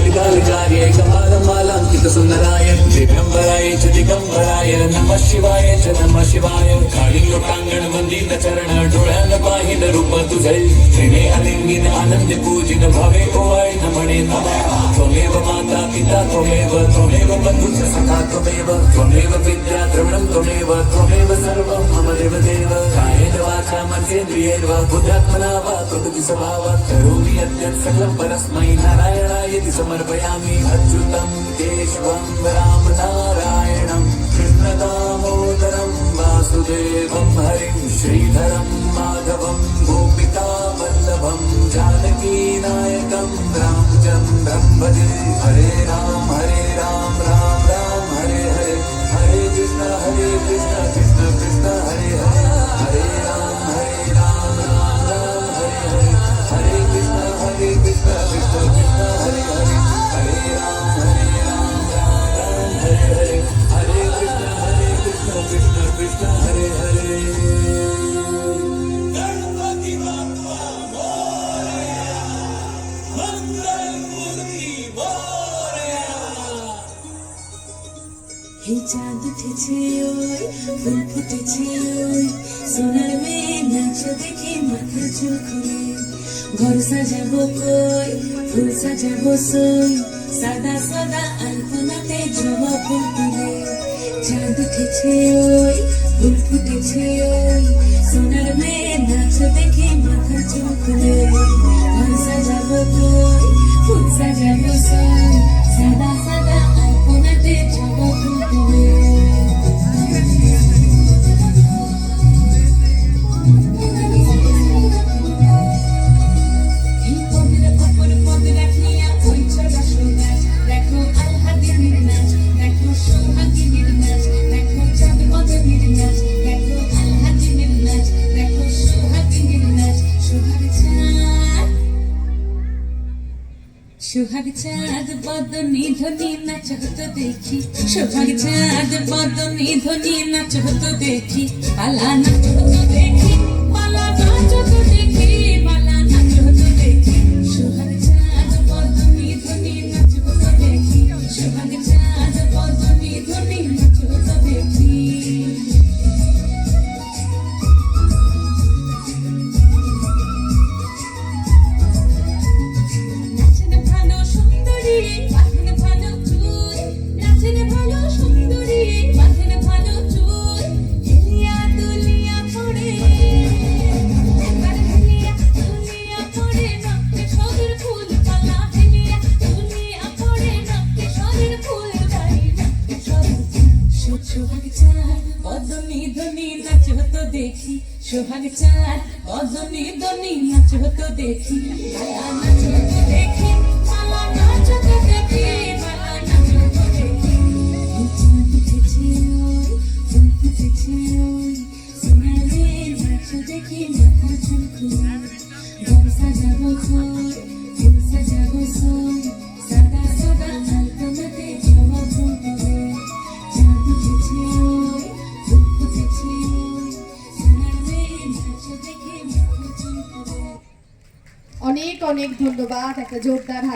जटिकालचार्य कपालमालांकित सुंदराय दिगंबराय च दिगंबराय नमः शिवाय च नमः शिवाय काळी लोटांगण वंदित चरण डोळ्यान पाहिन रूप तुझे त्रिने अलिंगिन आनंद पूजिन भावे ओवाळीन म्हणे नमः त्वमेव माता पिता त्वमेव बंधुश्च सखा त्वमेव विद्या द्रविणं त्वमेव सर्वं मम देवदेव कायेन वाचा मनसेन्द्रियैर्वा बुद्ध्यात्मना वा प्रकृति स्वभावात् करोमि यद्यत् सकलं परस्मै नारायणायेति समर्पयामि अच्युतं केशवं राम नारायणं कृष्णदामोदरं वासुदेवं हरिं श्रीधरं माधवं गोपिका वल्लभं जानकीनायकं रामचन्द्रं भजे हरे राम राम राम हरे हरे हरे कृष्ण कृष्ण कृष्ण हरे हरे हरे राम राम राम हरे हरे हरे कृष्ण कृष्ण कृष्ण हरे हरे हरे राम राम हरे हरे हरे कृष्ण कृष्ण कृष्ण हरे हरे गणपति बाप्पा मोरया मंगल मूर्ति मोरया हे चाँद उठेছে ওই ফুল ফুটেছে ওই সোনার মেয়ে নাচ দেখে মাথা চুল খুলে ঘর সাজাবো কই ফুল সাজাবো সই সাদা সাদা আলপনাতে জবা ফুল তুলে চাঁদ উঠেছে ওই ফুল ফুটেছে ওই সোনার মেয়ে নাচ দেখে মাথা চুল খুলে ঘর সাজাবো কই ফুল সাজাবো সই সাদা সাদা আলপনাতে জবা ফুল তুলে সোহাগ চাঁদ বদনি ধ্বনি নাচ হতো দেখি সোহাগ চাঁদ বদনি ধ্বনি নাচ হতো দেখি পালা নাচ হতো দেখি পালা নাচ হতো দেখি পালা নাচ হতো দেখি সোহাগ চাঁদ বদনি ধ্বনি নাচ হতো দেখি সোহাগ চাঁদ বদনি ধ্বনি নাচ হতো দেখি সোহাগ চাঁদ বদনি ধ্বনি নাচ হতো দেখি পালা নাচ হতো দেখি পালা নাচ হতো দেখি পালা নাচ হতো দেখি চাঁদ উঠেছে ওই ফুল ফুটেছে ওই সোনারে নাচ দেখি মাথা চুল খুলে ঘর সাজাবো খই ফুল সাজাবো সই সাদা সাদা আলপনাতে জবা ফুল তুলে চাঁদ উঠেছে ওই ফুল ফুটেছে ওই অনেক অনেক ধন্যবাদ, একটা জোরদার হাত।